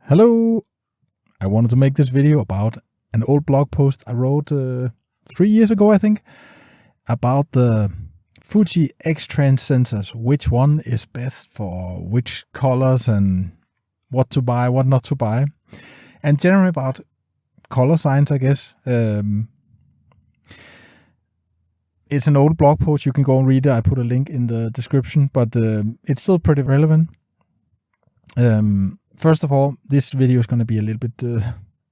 Hello! I wanted to make this video about an old blog post I wrote 3 years ago, I think, about the Fuji X-Trans sensors. Which one is best for which colors and what to buy, what not to buy. And generally about color science, I guess. It's an old blog post. You can go and read it. I put a link in the description, but it's still pretty relevant. First of all, this video is going to be a little bit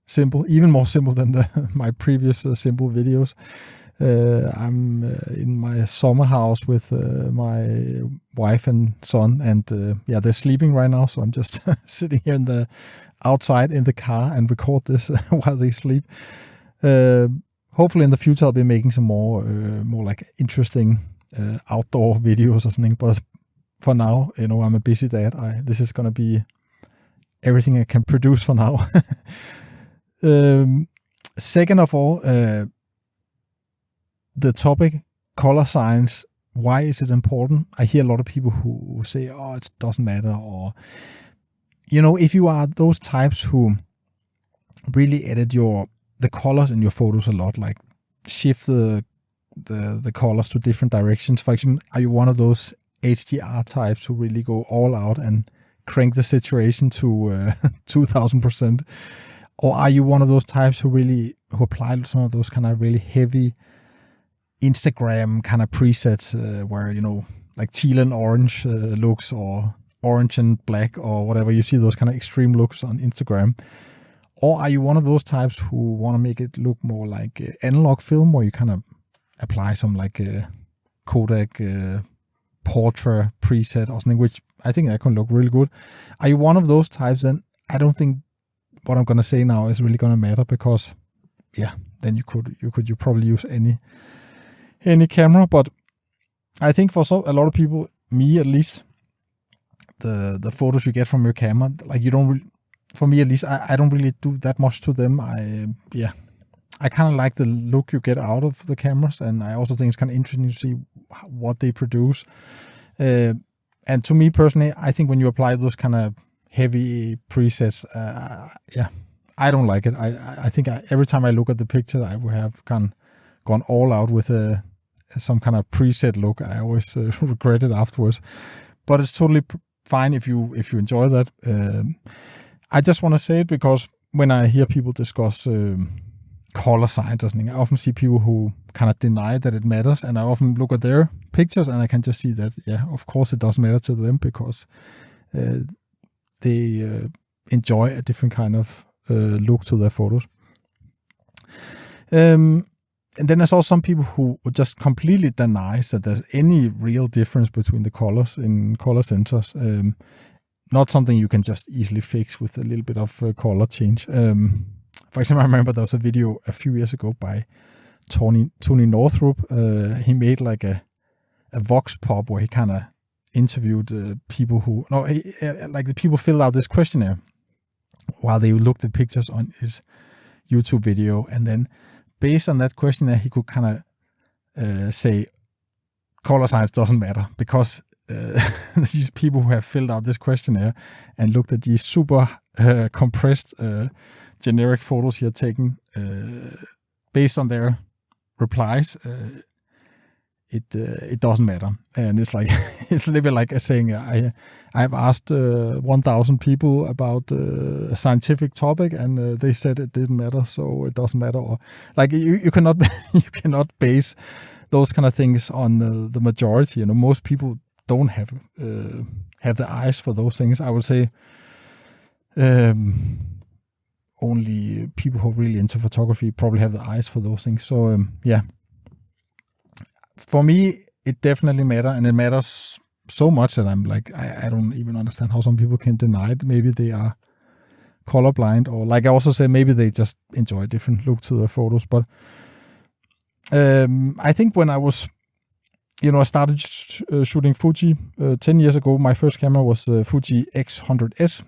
simple, even more simple than my previous simple videos. I'm in my summer house with my wife and son, and they're sleeping right now, so I'm just sitting here outside in the car and record this while they sleep. Hopefully in the future I'll be making some more like interesting outdoor videos or something, but for now, I'm a busy dad. This is going to be everything I can produce for now. Second of all, the topic, color science, why is it important? I hear a lot of people who say, oh, it doesn't matter. Or, if you are those types who really edit the colors in your photos a lot, like shift the colors to different directions. For example, are you one of those HDR types who really go all out and crank the situation to 2000%? Or are you one of those types who apply some of those kind of really heavy Instagram kind of presets where, like teal and orange looks, or orange and black, or whatever? You see those kind of extreme looks on Instagram. Or are you one of those types who want to make it look more like analog film, where you kind of apply some like Kodak portrait preset or something, which I think that can look really good? Are you one of those types? Then I don't think what I'm going to say now is really going to matter, because then you probably use any camera. But I think for a lot of people, me at least, the photos you get from your camera, like for me at least, I don't really do that much to them. I kind of like the look you get out of the cameras, and I also think it's kind of interesting to see what they produce. And to me personally, I think when you apply those kind of heavy presets, I don't like it. I think every time I look at the picture, I would have gone all out with some kind of preset look. I always regret it afterwards. But it's totally fine if you enjoy that. I just want to say it because when I hear people discuss color science or something, I often see people who kind of deny that it matters, and I often look at their pictures and I can just see that, of course it does matter to them, because they enjoy a different kind of look to their photos. And then there's also some people who just completely deny that there's any real difference between the colors in color sensors. Not something you can just easily fix with a little bit of color change. For example, I remember there was a video a few years ago by Tony Northrup. He made like a vox pop where he kind of interviewed people the people filled out this questionnaire while they looked at pictures on his YouTube video, and then based on that questionnaire, he could kind of say color science doesn't matter, because these people who have filled out this questionnaire and looked at these super compressed generic photos he had taken, based on their replies, it doesn't matter. And it's like it's a little bit like saying I've asked 1,000 people about a scientific topic, and they said it didn't matter, so it doesn't matter. Or like you cannot base those kind of things on the majority. Most people don't have the eyes for those things. I would say only people who are really into photography probably have the eyes for those things. So for me, it definitely matters, and it matters so much that I'm like, I don't even understand how some people can deny it. Maybe they are colorblind, or like I also say, maybe they just enjoy a different look to their photos. But I think when I was, I started shooting Fuji 10 years ago. My first camera was Fuji X-100S,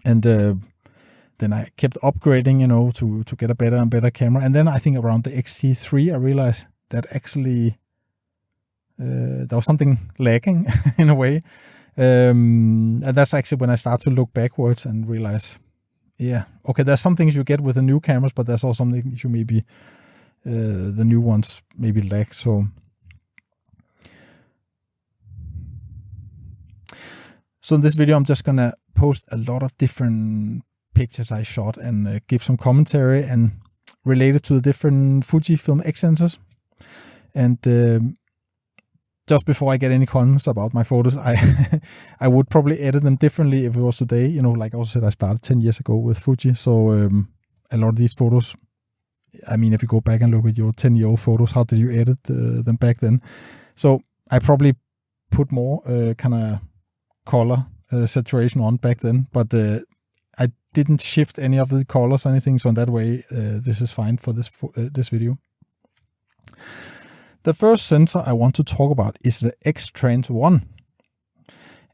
and then I kept upgrading, to get a better and better camera. And then I think around the X-T3, I realized that actually there was something lacking in a way. And that's actually when I start to look backwards and realize, yeah, okay, there's some things you get with the new cameras, but there's also some things you maybe, the new ones maybe lack. So in this video, I'm just gonna post a lot of different pictures I shot and give some commentary and relate it to the different Fujifilm X sensors. And just before I get any comments about my photos, I would probably edit them differently if it was today. You know, like I also said, I started 10 years ago with Fuji, so a lot of these photos, I mean, if you go back and look at your 10-year-old photos, how did you edit them back then? So I probably put more kind of color saturation on back then, but I didn't shift any of the colors or anything, so in that way, this is fine for this video. The first sensor I want to talk about is the X-Trans I,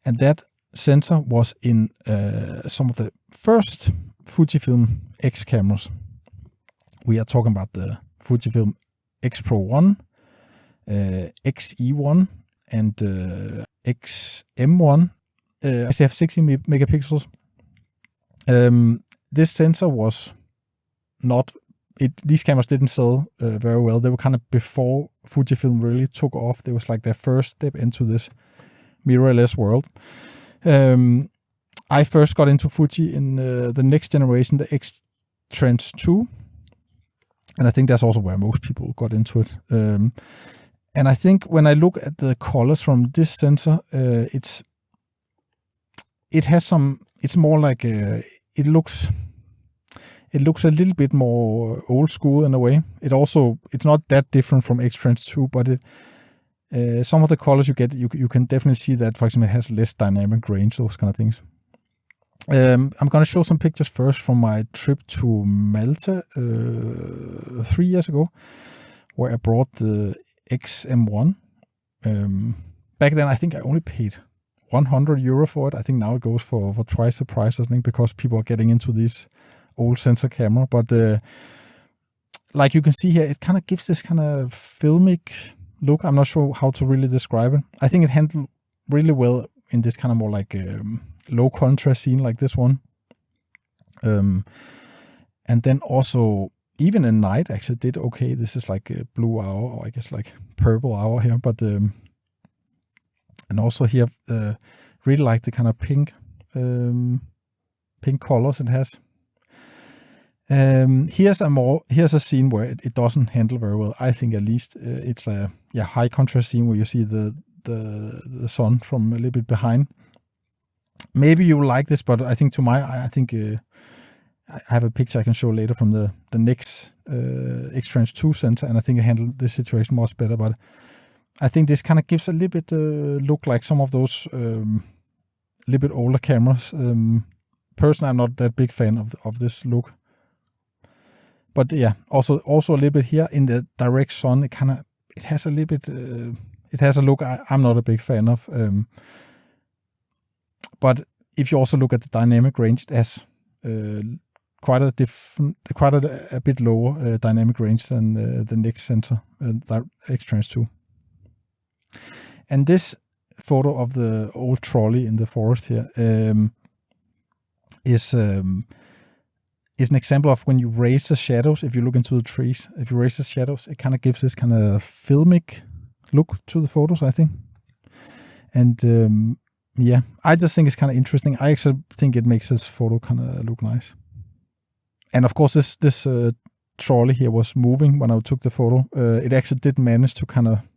and that sensor was in some of the first Fujifilm X cameras. We are talking about the Fujifilm X Pro 1, XE1, and XM1. They have 60 megapixels. This sensor was not... these cameras didn't sell very well. They were kind of before Fujifilm really took off. It was like their first step into this mirrorless world. I first got into Fuji in the next generation, the X-Trans II. And I think that's also where most people got into it. And I think when I look at the colors from this sensor, it's more like it looks a little bit more old school in a way. It's not that different from X-Trans 2, but some of the colors you get, you can definitely see that, for example, it has less dynamic range, those kind of things. I'm going to show some pictures first from my trip to Malta 3 years ago, where I brought the XM1. Back then, I think I only paid €100 for it. I think now it goes for twice the price, I think, because people are getting into these old sensor camera. But like you can see here, it kind of gives this kind of filmic look. I'm not sure how to really describe it. I think it handled really well in this kind of more like low contrast scene like this one. And then also, even in night, actually did okay. This is like a blue hour, or I guess like purple hour here. But and also here, really like the kind of pink colors it has. Here's a scene where it doesn't handle very well. I think, at least it's a high contrast scene where you see the sun from a little bit behind. Maybe you like this, but I think I think I have a picture I can show later from the next X-Trans 2 sensor, and I think I handled this situation much better. But I think this kind of gives a little bit look like some of those little bit older cameras. Personally, I'm not that big fan of this look. But yeah, also a little bit here in the direct sun, it has a little bit, it has a look I'm not a big fan of. But if you also look at the dynamic range, it has quite a bit lower dynamic range than the next sensor, the X-Trans 2. And this photo of the old trolley in the forest here is an example of when you raise the shadows. If you look into the trees, if you raise the shadows, it kind of gives this kind of filmic look to the photos, I think. And yeah, I just think it's kind of interesting. I actually think it makes this photo kind of look nice. And of course, this trolley here was moving when I took the photo. It actually did manage to kind of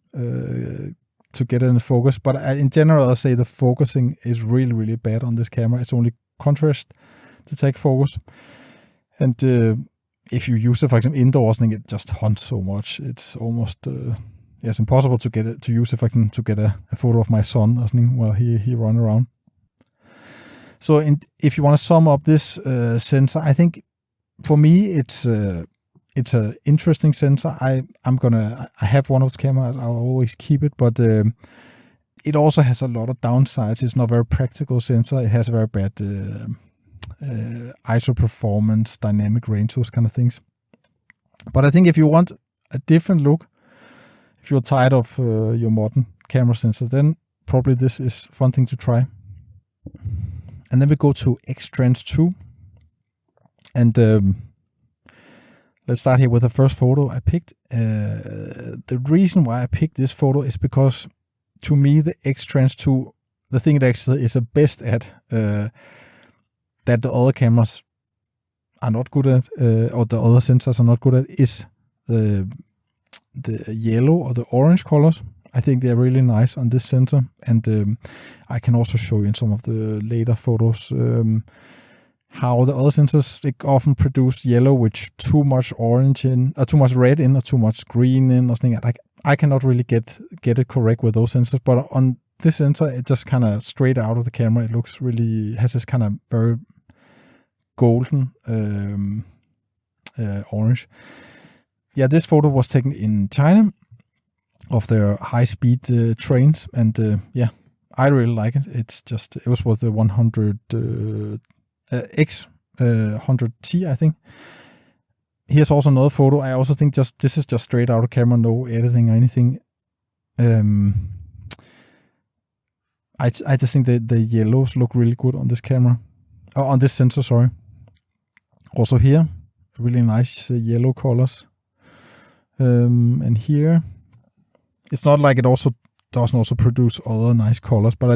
to get it in focus. But in general, I'll say the focusing is really, really bad on this camera. It's only contrast to take focus. And if you use it, for example, indoors, I think it just hunts so much. It's almost it's impossible to get it to use it, to get a photo of my son or something while he run around. So if you want to sum up this sensor, I think for me it's an interesting sensor. I have one of those cameras. I'll always keep it, but it also has a lot of downsides. It's not a very practical sensor. It has a very bad ISO performance, dynamic range, those kind of things. But I think if you want a different look, if you're tired of your modern camera sensor, then probably this is fun thing to try. And then we go to X-Trans II. And let's start here with the first photo I picked. The reason why I picked this photo is because, to me, the X-Trans II, the thing it actually is the best at, that the other cameras are not good at, or the other sensors are not good at, is the yellow or the orange colors. I think they're really nice on this sensor, and I can also show you in some of the later photos how the other sensors, they often produce yellow with too much orange in, or too much red in, or too much green in, or something like. I cannot really get it correct with those sensors, but on this sensor, it just kind of straight out of the camera. It looks really, has this kind of very golden orange. Yeah, this photo was taken in China of their high-speed trains, and yeah, I really like it. It was with the 100 X100T, I think. Here's also another photo. I also think this is just straight out of camera, no editing or anything. I just think the yellows look really good on this camera, on this sensor. Sorry. Also here, really nice yellow colors. And here, it's not like it also doesn't also produce other nice colors, but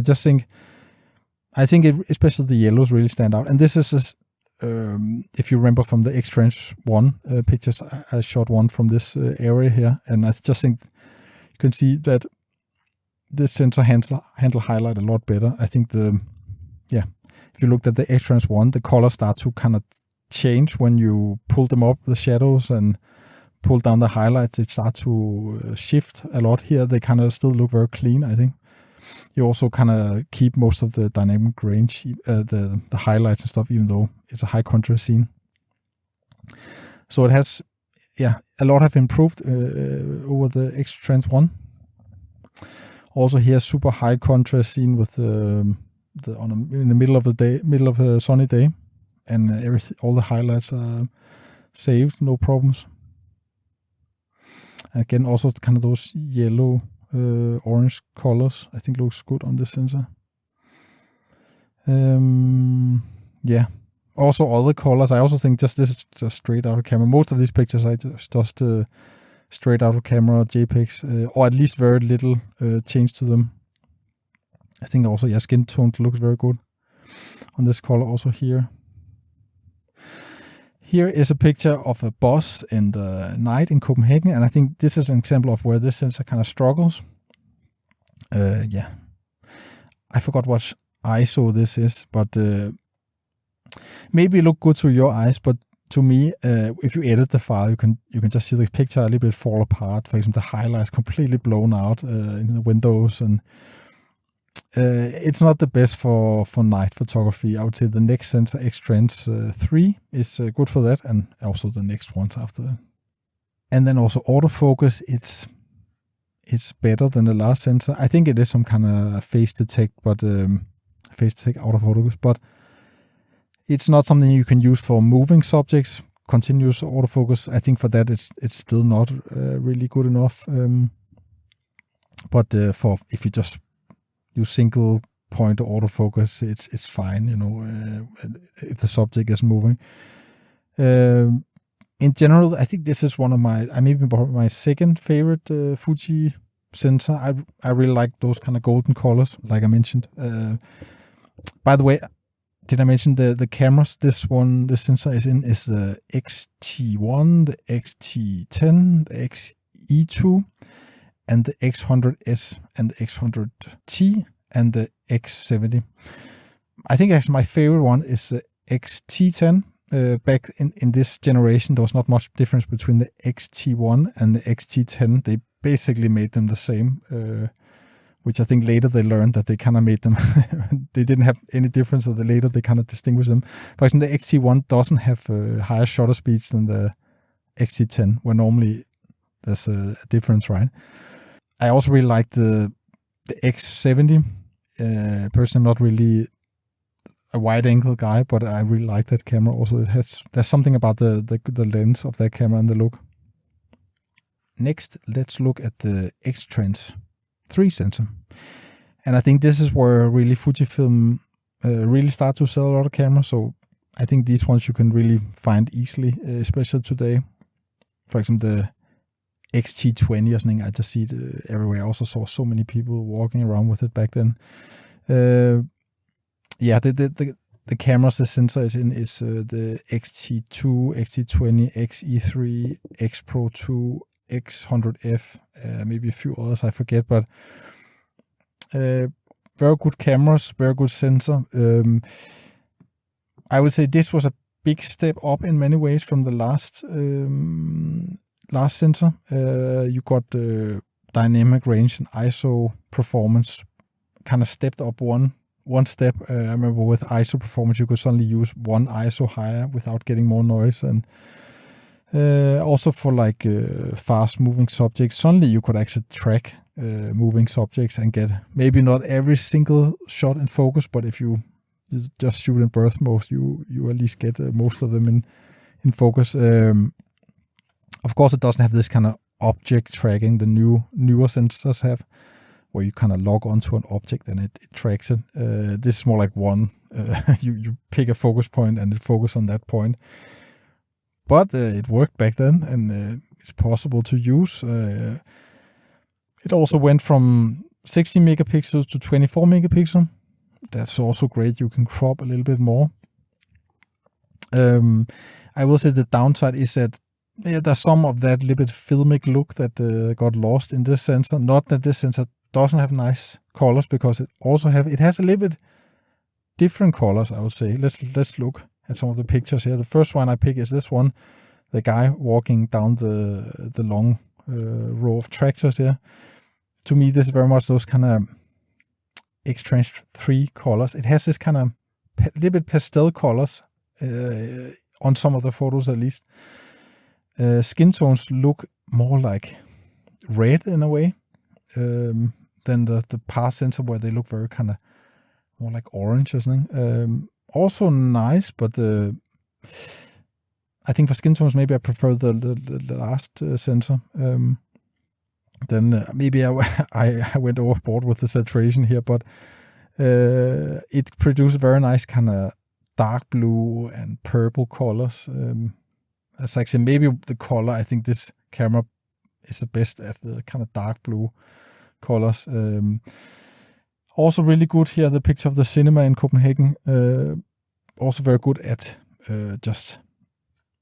I think especially the yellows really stand out. And this is, if you remember from the X-Trans I pictures, I shot one from this area here, and I just think you can see that this sensor handle highlight a lot better. I think if you looked at the X-Trans I, the colors start to kind of change when you pull them up, the shadows, and pull down the highlights. It starts to shift a lot. Here they kind of still look very clean, I think. You also kind of keep most of the dynamic range, the highlights and stuff, even though it's a high contrast scene. So it has, a lot have improved over the X-Trans I. Also here, super high contrast scene with in the middle of a sunny day, and all the highlights are saved, no problems. Again, also kind of those yellow, orange colors, I think looks good on this sensor. Also other colors, I also think this is just straight out of camera. Most of these pictures I just straight out of camera JPEGs, or at least very little change to them. I think also, skin tone looks very good on this color also here. Here is a picture of a bus in the night in Copenhagen, and I think this is an example of where this sensor kind of struggles. I forgot what ISO this is, but maybe it look good to your eyes, but to me, if you edit the file, you can just see the picture a little bit fall apart. For example, the highlights completely blown out in the windows, and it's not the best for night photography. I would say the next sensor, X-Trans III, is good for that, and also the next ones after that. And then also autofocus, it's better than the last sensor. I think it is some kind of face detect autofocus, but it's not something you can use for moving subjects. Continuous autofocus, I think for that it's still not really good enough. But for if you just use single point autofocus, it's fine. If the subject is moving. In general, I think this is one of my second favorite Fuji sensor. I really like those kind of golden colors, like I mentioned. By the way, did I mention the cameras this sensor is in is the X-T1, the X-T10, the X-E2, and the X100S, and the X100T, and the X70. I think actually my favorite one is the X-T10. Back in this generation, there was not much difference between the X-T1 and the X-T10. They basically made them the same, which I think later they learned that they kind of made them, they didn't have any difference, so later they kind of distinguished them. For example, the X-T1 doesn't have higher shutter speeds than the X-T10, where normally there's a difference, right? I also really like the X70. Personally, I'm not really a wide-angle guy, but I really like that camera. Also, there's something about the lens of that camera and the look. Next, let's look at the X-Trans III sensor. And I think this is where really Fujifilm really start to sell a lot of cameras. So I think these ones you can really find easily, especially today. For example, the X-T20 or something, I just see it everywhere. I also saw so many people walking around with it back then. The cameras the sensor is in is the X-T2, X-T20, X-E3, X Pro 2, X100F, maybe a few others I forget, but very good cameras, very good sensor. I would say this was a big step up in many ways from the last sensor. You got dynamic range and ISO performance kind of stepped up one step. I remember with ISO performance you could suddenly use one ISO higher without getting more noise, and also for like fast moving subjects, suddenly you could actually track moving subjects and get maybe not every single shot in focus, but if you just shoot in burst mode, you at least get most of them in focus. Of course, it doesn't have this kind of object tracking the newer sensors have, where you kind of log onto an object and it tracks it. This is more like one. You pick a focus point and it focuses on that point. But it worked back then, and it's possible to use. It also went from 60 megapixels to 24 megapixels. That's also great. You can crop a little bit more. I will say the downside is that there's some of that little bit filmic look that got lost in this sensor. Not that this sensor doesn't have nice colors, because it has a little bit different colors, I would say. Let's look at some of the pictures here. The first one I pick is this one, the guy walking down the long row of tractors here. To me, this is very much those kind of X-Trans I colors. It has this kind of little bit pastel colors on some of the photos at least. Skin tones look more like red in a way than the past sensor, where they look very kind of more like orange or something. Also nice, but I think for skin tones maybe I prefer the last sensor. Then maybe I went overboard with the saturation here, but it produced very nice kind of dark blue and purple colors. That's actually maybe the color. I think this camera is the best at the kind of dark blue colors. Also really good here, the picture of the cinema in Copenhagen. Also very good at just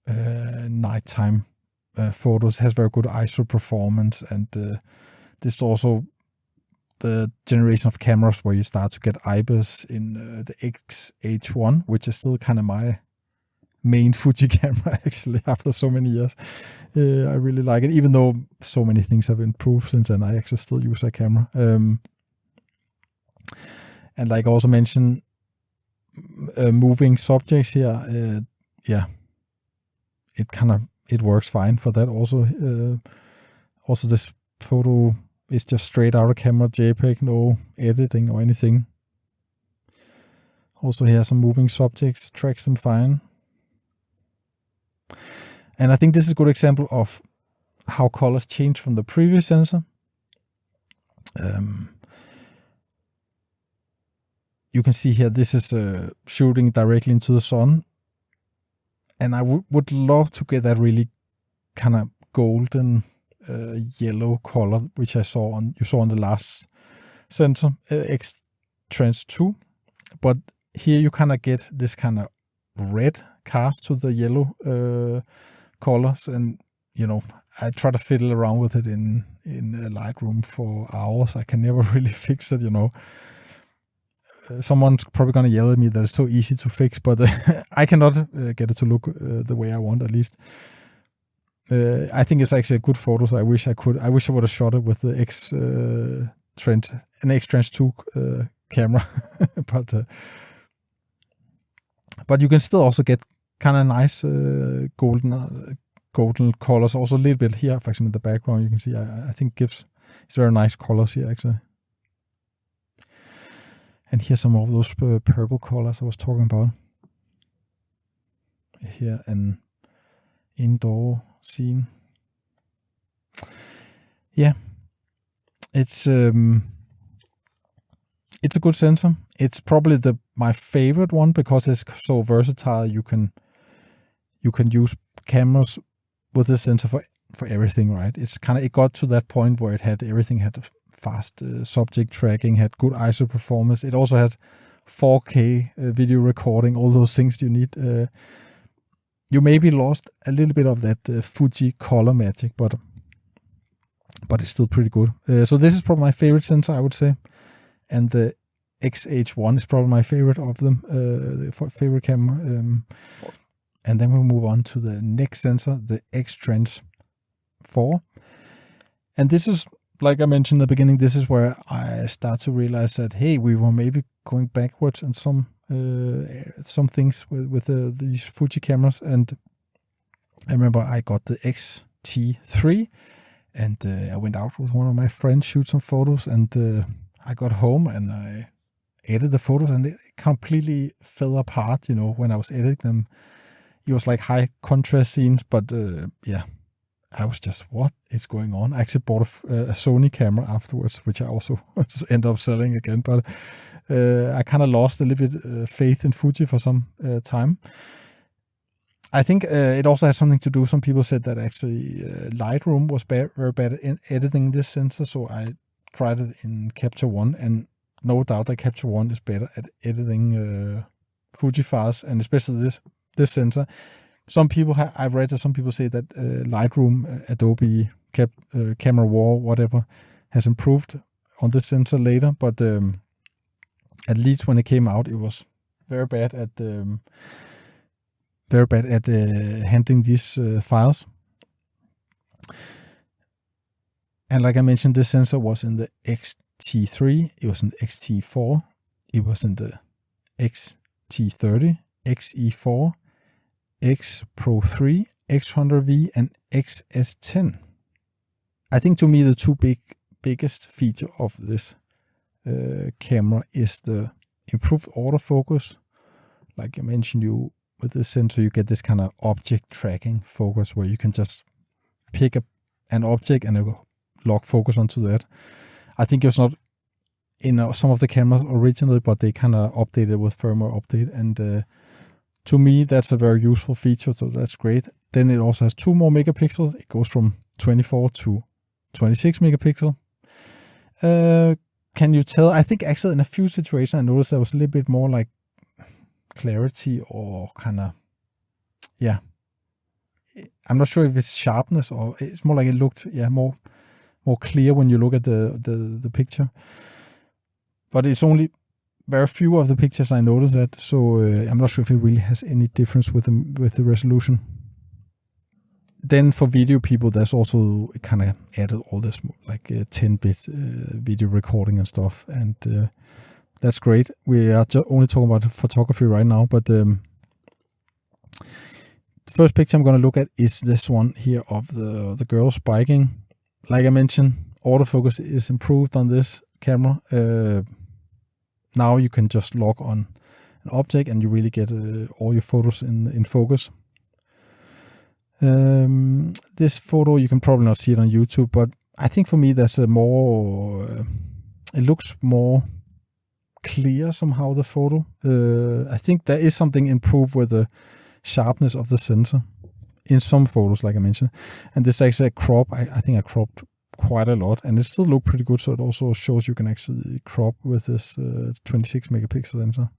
nighttime photos. Has very good ISO performance, and this is also the generation of cameras where you start to get IBIS in the X-H1, which is still kind of my main Fuji camera actually after so many years. I really like it, even though so many things have improved since then. I actually still use that camera. And like I also mentioned, moving subjects here, it works fine for that. Also this photo is just straight out of camera JPEG, no editing or anything. Also here some moving subjects, tracks them fine. And I think this is a good example of how colors change from the previous sensor. You can see here, this is shooting directly into the sun. And I would love to get that really kind of golden yellow color, which you saw on the last sensor, X-Trans II. But here you kind of get this kind of red cast to the yellow colors, and I try to fiddle around with it in Lightroom for hours. I can never really fix it. Someone's probably gonna yell at me that it's so easy to fix, but I cannot get it to look the way I want, at least. I think it's actually a good photo. So I wish I would have shot it with the X-Trans II camera, but you can still also get kind of nice golden colors. Also a little bit here, for example, in the background, you can see I think it's very nice colors here actually. And here's some of those purple colors I was talking about. Here an indoor scene. Yeah, it's It's a good sensor. It's probably my favorite one because it's so versatile. You can use cameras with this sensor for everything, right? It got to that point where it had everything. Had fast subject tracking, had good ISO performance. It also had 4K video recording, all those things you need. You maybe lost a little bit of that Fuji color magic, but it's still pretty good. So this is probably my favorite sensor, I would say. And the XH1 is probably my favorite of them, the favorite camera. And then we'll move on to the next sensor, the X-Trans I. And this is, like I mentioned in the beginning, this is where I start to realize that, hey, we were maybe going backwards in some things with these Fuji cameras. And I remember I got the X-T3, and I went out with one of my friends, shoot some photos, and I got home and I edited the photos, and it completely fell apart, when I was editing them. It was like high contrast scenes, but I was just, what is going on? I actually bought a Sony camera afterwards, which I also ended up selling again, but I kind of lost a little bit faith in Fuji for some time. I think it also has something to do. Some people said that actually Lightroom was very bad in editing this sensor, so I tried it in Capture One, and no doubt that Capture One is better at editing Fuji files, and especially this sensor. Some people I've read that some people say that Lightroom, Adobe, Camera Raw, whatever, has improved on this sensor later, but at least when it came out, it was very bad at handling these files. And like I mentioned, this sensor was in the X-T3, it was in the X-T4, it was in the X-T30, X-E4, X Pro 3, X100V, and XS10. I think to me the two biggest feature of this camera is the improved autofocus. Like I mentioned, with this sensor you get this kind of object tracking focus where you can just pick up an object and it will lock focus onto that. I think it's not in some of the cameras originally, but they kind of updated with firmware update, and to me, that's a very useful feature, so that's great. Then it also has 2 more megapixels. It goes from 24 to 26 megapixel. Can you tell? I think actually in a few situations I noticed there was a little bit more like clarity or kind of, I'm not sure if it's sharpness or it's more like it looked, more clear when you look at the picture. But it's only very few of the pictures I noticed that, so I'm not sure if it really has any difference with the resolution. Then for video people, there's also kind of added all this like 10-bit video recording and stuff, and that's great. We are just only talking about photography right now, but the first picture I'm going to look at is this one here of the girls biking. Like I mentioned, autofocus is improved on this camera. Now you can just lock on an object and you really get all your photos in focus. This photo, you can probably not see it on YouTube, but I think for me there's it looks more clear somehow, the photo. I think there is something improved with the sharpness of the sensor in some photos, like I mentioned. And this actually a crop, I think I cropped quite a lot, and it still looked pretty good, so it also shows you can actually crop with this 26 megapixel sensor.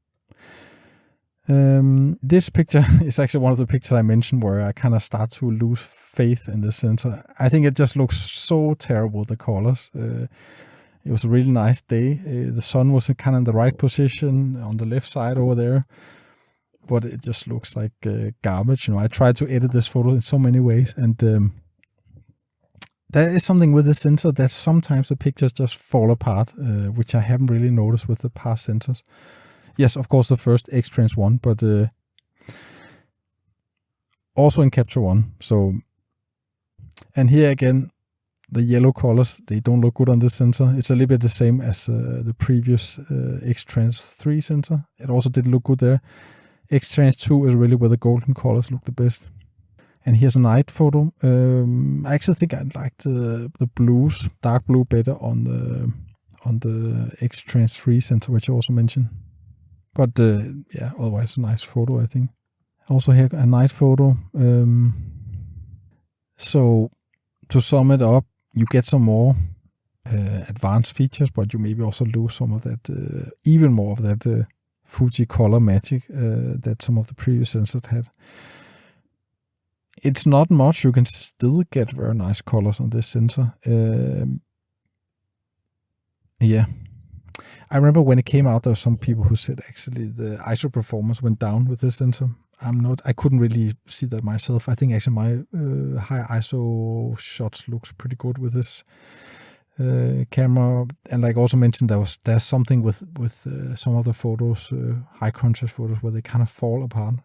This picture is actually one of the pictures I mentioned where I kind of start to lose faith in this sensor. I think it just looks so terrible, the colors. It was a really nice day. The sun was kind of in the right position on the left side over there, but it just looks like garbage. I tried to edit this photo in so many ways, and there is something with the sensor that sometimes the pictures just fall apart, which I haven't really noticed with the past sensors. Yes, of course, the first X-Trans I, but also in Capture One. So, and here again, the yellow colors, they don't look good on this sensor. It's a little bit the same as the previous X-Trans I sensor. It also didn't look good there. X-Trans II is really where the golden colors look the best. And here's a night photo. I actually think I liked the blues, dark blue, better on on the X-Trans I sensor, which I also mentioned. But otherwise a nice photo, I think. Also here a night photo. So to sum it up, you get some more advanced features, but you maybe also lose some of that, even more of that Fuji color magic that some of the previous sensors had. It's not much. You can still get very nice colors on this sensor. I remember when it came out, there were some people who said actually the ISO performance went down with this sensor. I couldn't really see that myself. I think actually my high ISO shots looks pretty good with this camera. And like I also mentioned, there's something with some of the photos, high contrast photos, where they kind of fall apart.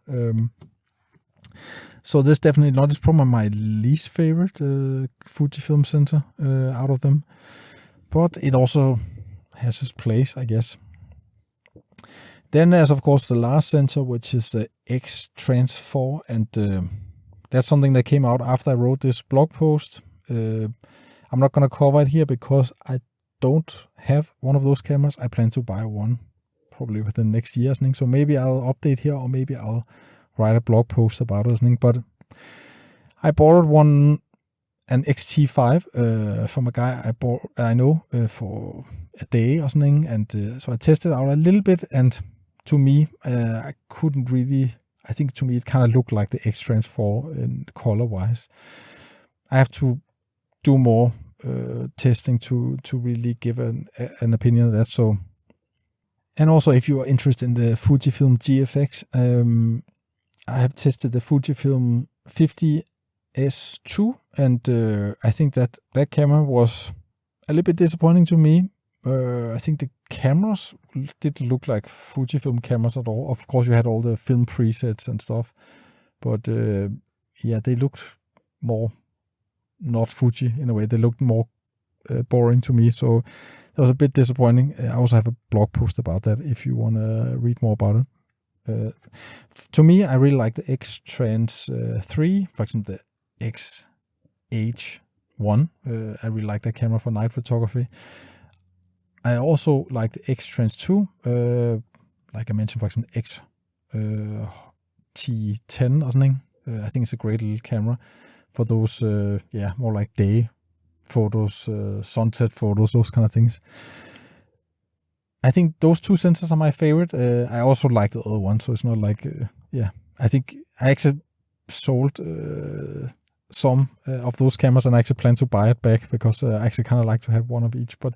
So this definitely not. It's probably my least favorite Fujifilm sensor out of them, but it also has its place, I guess. Then there's of course the last sensor, which is the X-Trans IV, and that's something that came out after I wrote this blog post. I'm not going to cover it here because I don't have one of those cameras. I plan to buy one probably within the next year or something. So maybe I'll update here, or maybe I'll write a blog post about it or something. But I borrowed an X-T5 from a guy I know for a day or something, and so I tested it out a little bit, and to me, I couldn't really. I think to me it kind of looked like the X-Trans IV in color-wise. I have to do more testing to really give an opinion of that. So, and also if you are interested in the Fujifilm GFX, I have tested the Fujifilm 50S2, and I think that camera was a little bit disappointing to me. I think the cameras didn't look like Fujifilm cameras at all. Of course, you had all the film presets and stuff, but they looked more not Fuji in a way. They looked more boring to me, so that was a bit disappointing. I also have a blog post about that if you want to read more about it. To me, I really like the X-Trans III, for example, the XH1. I really like that camera for night photography. I also like the X-Trans II, like I mentioned, for example, T10 or something. I think it's a great little camera for those, more like day photos, sunset photos, those kind of things. I think those two sensors are my favorite. I also like the other one, so it's not like, I think I actually sold some of those cameras, and I actually plan to buy it back because I actually kind of like to have one of each. But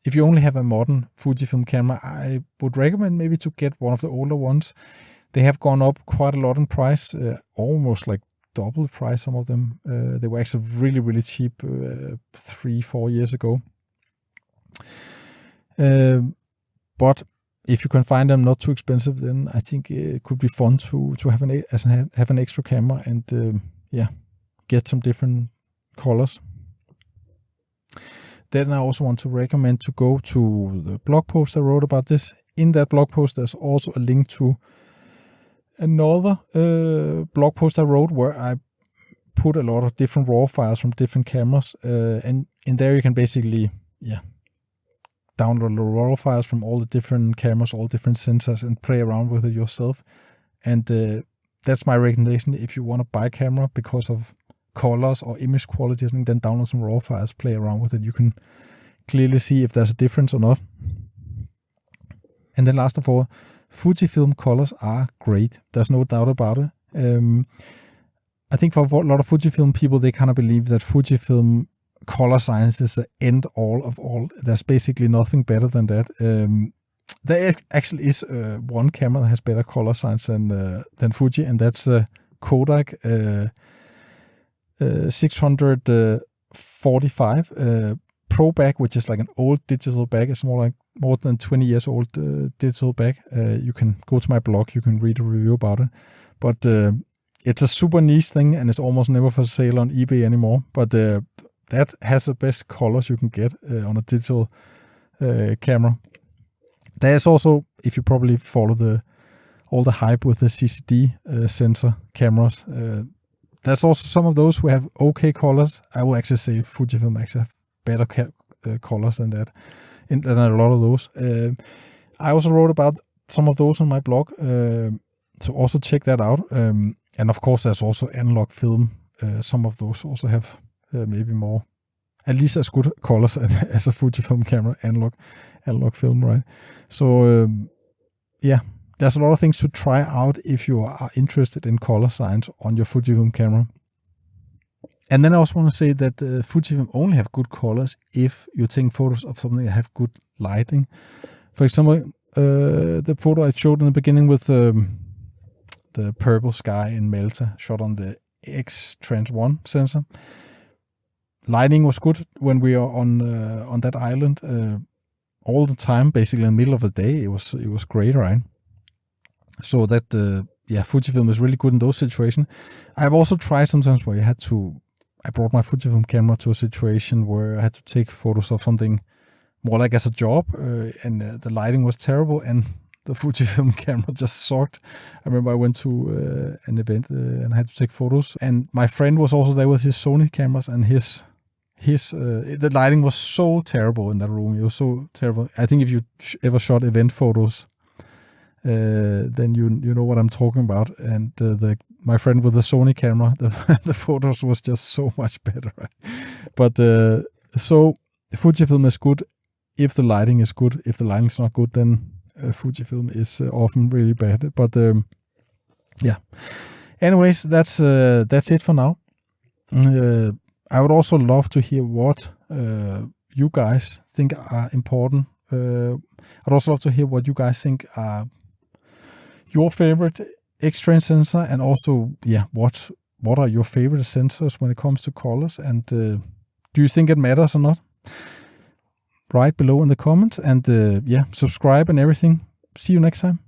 if you only have a modern Fujifilm camera, I would recommend maybe to get one of the older ones. They have gone up quite a lot in price, almost like double the price, some of them. They were actually really, really cheap 3-4 years ago. But if you can find them not too expensive, then I think it could be fun to have an extra camera and get some different colors. Then I also want to recommend to go to the blog post I wrote about this. In that blog post, there's also a link to another blog post I wrote where I put a lot of different RAW files from different cameras. And in there you can basically, download the RAW files from all the different cameras, all different sensors, and play around with it yourself. And that's my recommendation. If you want to buy a camera because of colors or image quality, then download some RAW files, play around with it. You can clearly see if there's a difference or not. And then last of all, Fujifilm colors are great. There's no doubt about it. I think for a lot of Fujifilm people, they kind of believe that Fujifilm color science is the end all of all. There's basically nothing better than that. There actually is one camera that has better color science than Fuji, and that's Kodak 645 Pro bag, which is like an old digital bag. It's more than 20 years old digital bag. You can go to my blog, you can read a review about it. But it's a super niche thing, and it's almost never for sale on eBay anymore. But that has the best colors you can get on a digital camera. There's also, if you probably follow all the hype with the CCD sensor cameras, there's also some of those who have okay colors. I will actually say Fujifilm actually have better colors than that, and a lot of those. I also wrote about some of those on my blog, so also check that out. And of course, there's also analog film. Some of those also have maybe more, at least as good colors as a Fujifilm camera, analog film, right? So yeah, there's a lot of things to try out if you are interested in color science on your Fujifilm camera. And then I also want to say that Fujifilm only have good colors if you're taking photos of something that have good lighting. For example, the photo I showed in the beginning with the purple sky in Malta, shot on the X-Trans I sensor. Lighting was good when we were on that island all the time, basically in the middle of the day. It was great, right? So that Fujifilm is really good in those situations. I've also tried sometimes where I brought my Fujifilm camera to a situation where I had to take photos of something more like as a job, and the lighting was terrible, and the Fujifilm camera just sucked. I remember I went to an event and I had to take photos, and my friend was also there with his Sony cameras, and the lighting was so terrible in that room. It was so terrible. I think if you ever shot event photos, then you know what I'm talking about. And my friend with the Sony camera, the photos was just so much better. Right? But so Fujifilm is good if the lighting is good. If the lighting is not good, then Fujifilm is often really bad. But yeah. Anyways, that's it for now. I would also love to hear what you guys think are important. I'd also love to hear what you guys think are your favorite X-Trans sensor, and also, what are your favorite sensors when it comes to colors, and do you think it matters or not? Write below in the comments, and subscribe and everything. See you next time.